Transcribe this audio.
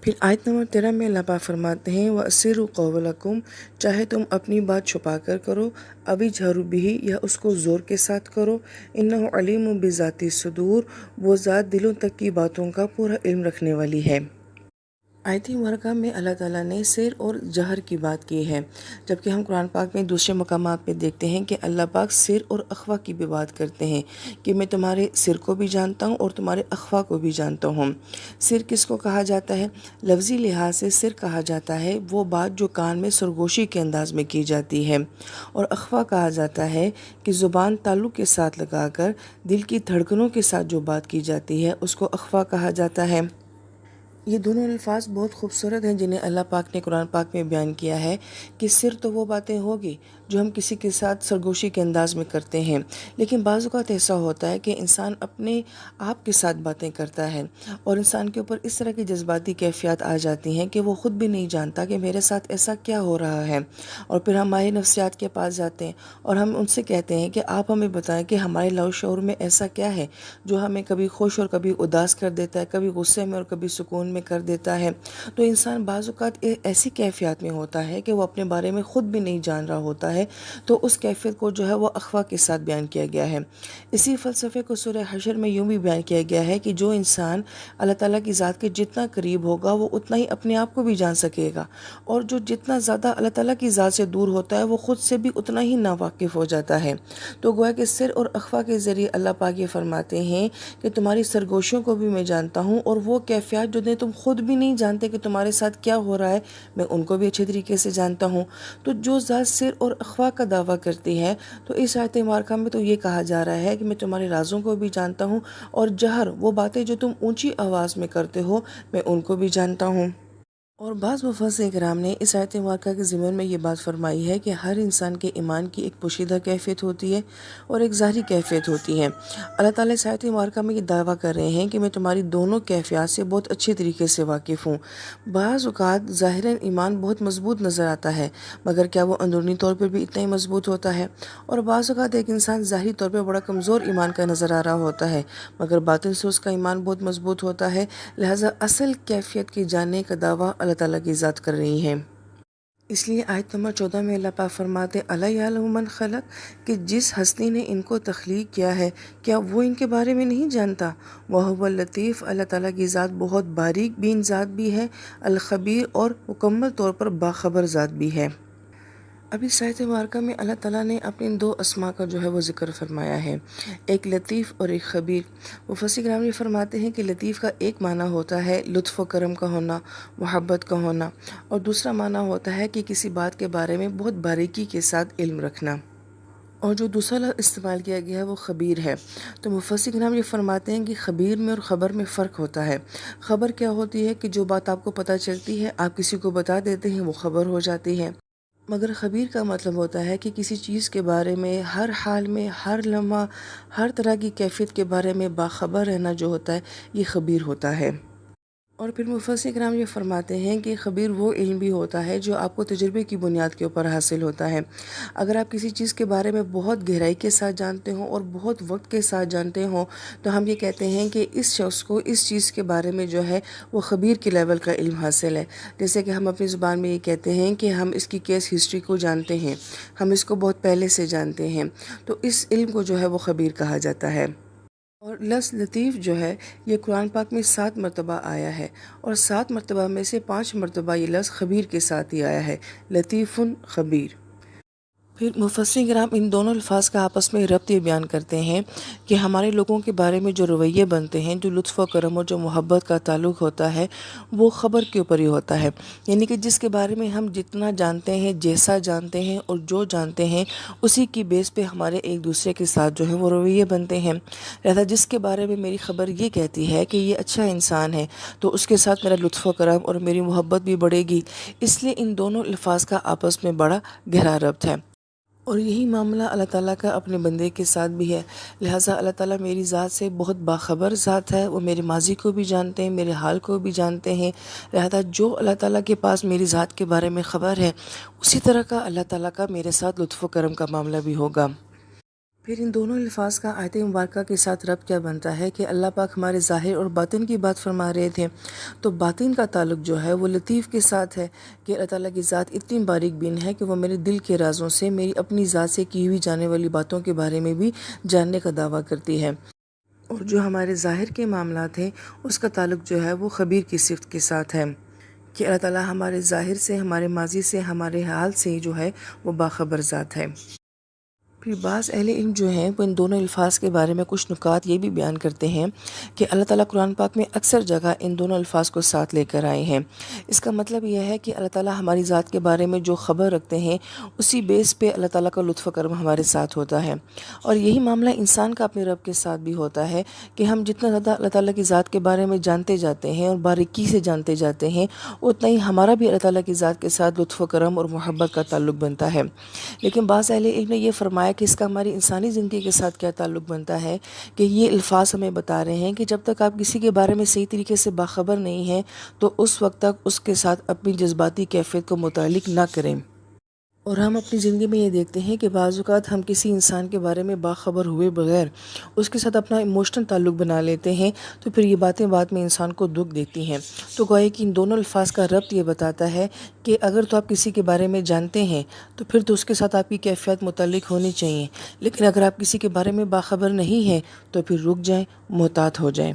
پھر آیت نمبر 13 میں اللہ پاک فرماتے ہیں وَأَسِرُّوا قَوْلَكُمْ، چاہے تم اپنی بات چھپا کر کرو، ابھی جھرو بھی یا اس کو زور کے ساتھ کرو، اِنَّهُ عَلِيمٌ بِذَاتِ الصُّدُورِ، وہ ذات دلوں تک کی باتوں کا پورا علم رکھنے والی ہے۔ آیت مبارکہ میں اللہ تعالیٰ نے سر اور جہر کی بات کی ہے، جبکہ ہم قرآن پاک میں دوسرے مقامات میں دیکھتے ہیں کہ اللہ پاک سر اور اخفا کی بھی بات کرتے ہیں کہ میں تمہارے سر کو بھی جانتا ہوں اور تمہارے اخفا کو بھی جانتا ہوں۔ سر کس کو کہا جاتا ہے؟ لفظی لحاظ سے سر کہا جاتا ہے وہ بات جو کان میں سرگوشی کے انداز میں کی جاتی ہے، اور اخفا کہا جاتا ہے کہ زبان تعلق کے ساتھ لگا کر دل کی دھڑکنوں کے ساتھ جو بات کی جاتی ہے اس کو اخفا کہا جاتا ہے۔ یہ دونوں الفاظ بہت خوبصورت ہیں جنہیں اللہ پاک نے قرآن پاک میں بیان کیا ہے کہ سر تو وہ باتیں ہوگی جو ہم کسی کے ساتھ سرگوشی کے انداز میں کرتے ہیں، لیکن بعض اوقات ایسا ہوتا ہے کہ انسان اپنے آپ کے ساتھ باتیں کرتا ہے اور انسان کے اوپر اس طرح کی جذباتی کیفیات آ جاتی ہیں کہ وہ خود بھی نہیں جانتا کہ میرے ساتھ ایسا کیا ہو رہا ہے، اور پھر ہم ماہر نفسیات کے پاس جاتے ہیں اور ہم ان سے کہتے ہیں کہ آپ ہمیں بتائیں کہ ہمارے لاؤ شعور میں ایسا کیا ہے جو ہمیں کبھی خوش اور کبھی اداس کر دیتا ہے، کبھی غصے میں اور کبھی سکون میں کر دیتا ہے۔ تو انسان بعض اوقات ایسی کیفیات میں ہوتا ہے کہ وہ اپنے بارے میں خود بھی نہیں جان رہا ہوتا ہے، تو اس کیفیت کو جو ہے وہ اخفا کے ساتھ بیان کیا گیا ہے۔ اسی فلسفے کو سورہ حشر میں یوں بھی بیان کیا گیا ہے کہ جو انسان اللہ تعالیٰ کی ذات کے جتنا قریب ہوگا وہ اتنا ہی اپنے آپ کو بھی جان سکے گا، اور جو جتنا زیادہ اللہ تعالیٰ کی ذات سے دور ہوتا ہے وہ خود سے بھی اتنا ہی ناواقف ہو جاتا ہے۔ تو گویا کہ سر اور اخفا کے ذریعے اللہ پاک یہ فرماتے ہیں کہ تمہاری سرگوشیوں کو بھی میں جانتا ہوں، اور وہ کیفیات جو تم خود بھی نہیں جانتے کہ تمہارے ساتھ کیا ہو رہا ہے میں ان کو بھی اچھے طریقے سے جانتا ہوں۔ تو جو ذات سر اور اخفا کا دعویٰ کرتی ہے، تو اس آیت مبارکہ میں تو یہ کہا جا رہا ہے کہ میں تمہارے رازوں کو بھی جانتا ہوں، اور جہر وہ باتیں جو تم اونچی آواز میں کرتے ہو میں ان کو بھی جانتا ہوں۔ اور بعض مفسرین کرام نے اس آیت مبارکہ کے ضمن میں یہ بات فرمائی ہے کہ ہر انسان کے ایمان کی ایک پوشیدہ کیفیت ہوتی ہے اور ایک ظاہری کیفیت ہوتی ہے۔ اللہ تعالیٰ اس آیت مبارکہ میں یہ دعویٰ کر رہے ہیں کہ میں تمہاری دونوں کیفیات سے بہت اچھے طریقے سے واقف ہوں۔ بعض اوقات ظاہراً ایمان بہت مضبوط نظر آتا ہے، مگر کیا وہ اندرونی طور پر بھی اتنا ہی مضبوط ہوتا ہے؟ اور بعض اوقات ایک انسان ظاہری طور پر بڑا کمزور ایمان کا نظر آ رہا ہوتا ہے، مگر باطن سے اس کا ایمان بہت مضبوط ہوتا ہے۔ لہٰذا اصل کیفیت کی جاننے کا دعویٰ اللہ تعالیٰ کی ذات کر رہی ہیں۔ اس لیے آیت نمبر 14 میں اللہ پاک فرماتے اَلَا یَعْلَمُ مَنْ خَلَقَ، کہ جس ہستی نے ان کو تخلیق کیا ہے کیا وہ ان کے بارے میں نہیں جانتا؟ وَهُوَ اللطیف، اللہ تعالیٰ کی ذات بہت باریک بین ذات بھی ہے، الخبیر، اور مکمل طور پر باخبر ذات بھی ہے۔ اب اس آیت مبارکہ میں اللہ تعالیٰ نے اپنے دو اسماء کا جو ہے وہ ذکر فرمایا ہے، ایک لطیف اور ایک خبیر۔ مفسرین کرام یہ فرماتے ہیں کہ لطیف کا ایک معنی ہوتا ہے لطف و کرم کا ہونا، محبت کا ہونا، اور دوسرا معنی ہوتا ہے کہ کسی بات کے بارے میں بہت باریکی کے ساتھ علم رکھنا، اور جو دوسرا لفظ استعمال کیا گیا ہے وہ خبیر ہے۔ تو مفسرین کرام یہ فرماتے ہیں کہ خبیر میں اور خبر میں فرق ہوتا ہے۔ خبر کیا ہوتی ہے کہ جو بات آپ کو پتہ چلتی ہے آپ کسی کو بتا دیتے ہیں وہ خبر ہو جاتی ہے، مگر خبیر کا مطلب ہوتا ہے کہ کسی چیز کے بارے میں ہر حال میں، ہر لمحہ، ہر طرح کی کیفیت کے بارے میں باخبر رہنا جو ہوتا ہے یہ خبیر ہوتا ہے۔ اور پھر مفسرین کرام یہ فرماتے ہیں کہ خبیر وہ علم بھی ہوتا ہے جو آپ کو تجربے کی بنیاد کے اوپر حاصل ہوتا ہے۔ اگر آپ کسی چیز کے بارے میں بہت گہرائی کے ساتھ جانتے ہوں اور بہت وقت کے ساتھ جانتے ہوں تو ہم یہ کہتے ہیں کہ اس شخص کو اس چیز کے بارے میں جو ہے وہ خبیر کے لیول کا علم حاصل ہے۔ جیسے کہ ہم اپنی زبان میں یہ کہتے ہیں کہ ہم اس کی کیس ہسٹری کو جانتے ہیں، ہم اس کو بہت پہلے سے جانتے ہیں، تو اس علم کو جو ہے وہ خبیر کہا جاتا ہے۔ اور لفظ لطیف جو ہے یہ قرآن پاک میں 7 مرتبہ آیا ہے، اور 7 مرتبہ میں سے 5 مرتبہ یہ لفظ خبیر کے ساتھ ہی آیا ہے، لطیف خبیر۔ پھر مفسرین کرام ان دونوں الفاظ کا آپس میں ربط یہ بیان کرتے ہیں کہ ہمارے لوگوں کے بارے میں جو رویے بنتے ہیں، جو لطف و کرم اور جو محبت کا تعلق ہوتا ہے وہ خبر کے اوپر ہی ہوتا ہے، یعنی کہ جس کے بارے میں ہم جتنا جانتے ہیں، جیسا جانتے ہیں اور جو جانتے ہیں اسی کی بیس پہ ہمارے ایک دوسرے کے ساتھ جو ہے وہ رویے بنتے ہیں۔ لہذا جس کے بارے میں میری خبر یہ کہتی ہے کہ یہ اچھا انسان ہے تو اس کے ساتھ میرا لطف و کرم اور میری محبت بھی بڑھے گی، اس لیے ان دونوں الفاظ کا آپس میں بڑا گہرا ربط ہے۔ اور یہی معاملہ اللہ تعالیٰ کا اپنے بندے کے ساتھ بھی ہے۔ لہٰذا اللہ تعالیٰ میری ذات سے بہت باخبر ذات ہے، وہ میرے ماضی کو بھی جانتے ہیں، میرے حال کو بھی جانتے ہیں۔ لہٰذا جو اللہ تعالیٰ کے پاس میری ذات کے بارے میں خبر ہے اسی طرح کا اللہ تعالیٰ کا میرے ساتھ لطف و کرم کا معاملہ بھی ہوگا۔ پھر ان دونوں الفاظ کا آیت مبارکہ کے ساتھ ربط کیا بنتا ہے کہ اللہ پاک ہمارے ظاہر اور باطن کی بات فرما رہے تھے، تو باطن کا تعلق جو ہے وہ لطیف کے ساتھ ہے کہ اللہ تعالیٰ کی ذات اتنی باریک بین ہے کہ وہ میرے دل کے رازوں سے، میری اپنی ذات سے کی ہوئی جانے والی باتوں کے بارے میں بھی جاننے کا دعویٰ کرتی ہے۔ اور جو ہمارے ظاہر کے معاملات ہیں اس کا تعلق جو ہے وہ خبیر کی صفت کے ساتھ ہے کہ اللہ تعالیٰ ہمارے ظاہر سے، ہمارے ماضی سے، ہمارے حال سے جو ہے وہ باخبر ذات ہے۔ پھر بعض اہل علم جو ہیں وہ ان دونوں الفاظ کے بارے میں کچھ نکات یہ بھی بیان کرتے ہیں کہ اللہ تعالیٰ قرآن پاک میں اکثر جگہ ان دونوں الفاظ کو ساتھ لے کر آئے ہیں۔ اس کا مطلب یہ ہے کہ اللہ تعالیٰ ہماری ذات کے بارے میں جو خبر رکھتے ہیں اسی بیس پہ اللہ تعالیٰ کا لطف و کرم ہمارے ساتھ ہوتا ہے، اور یہی معاملہ انسان کا اپنے رب کے ساتھ بھی ہوتا ہے کہ ہم جتنا زیادہ اللہ تعالیٰ کی ذات کے بارے میں جانتے جاتے ہیں اور باریکی سے جانتے جاتے ہیں اتنا ہی ہمارا بھی اللہ تعالیٰ کی ذات کے ساتھ لطف و کرم اور محبت کا تعلق بنتا ہے۔ لیکن بعض اہل علم نے یہ فرمایا کہ اس کا ہماری انسانی زندگی کے ساتھ کیا تعلق بنتا ہے کہ یہ الفاظ ہمیں بتا رہے ہیں کہ جب تک آپ کسی کے بارے میں صحیح طریقے سے باخبر نہیں ہیں تو اس وقت تک اس کے ساتھ اپنی جذباتی کیفیت کو متعلق نہ کریں۔ اور ہم اپنی زندگی میں یہ دیکھتے ہیں کہ بعض اوقات ہم کسی انسان کے بارے میں باخبر ہوئے بغیر اس کے ساتھ اپنا ایموشنل تعلق بنا لیتے ہیں، تو پھر یہ باتیں بعد میں انسان کو دکھ دیتی ہیں۔ تو گویا کہ ان دونوں الفاظ کا ربط یہ بتاتا ہے کہ اگر تو آپ کسی کے بارے میں جانتے ہیں تو پھر تو اس کے ساتھ آپ کی کیفیت متعلق ہونی چاہیے، لیکن اگر آپ کسی کے بارے میں باخبر نہیں ہیں تو پھر رک جائیں، محتاط ہو جائیں۔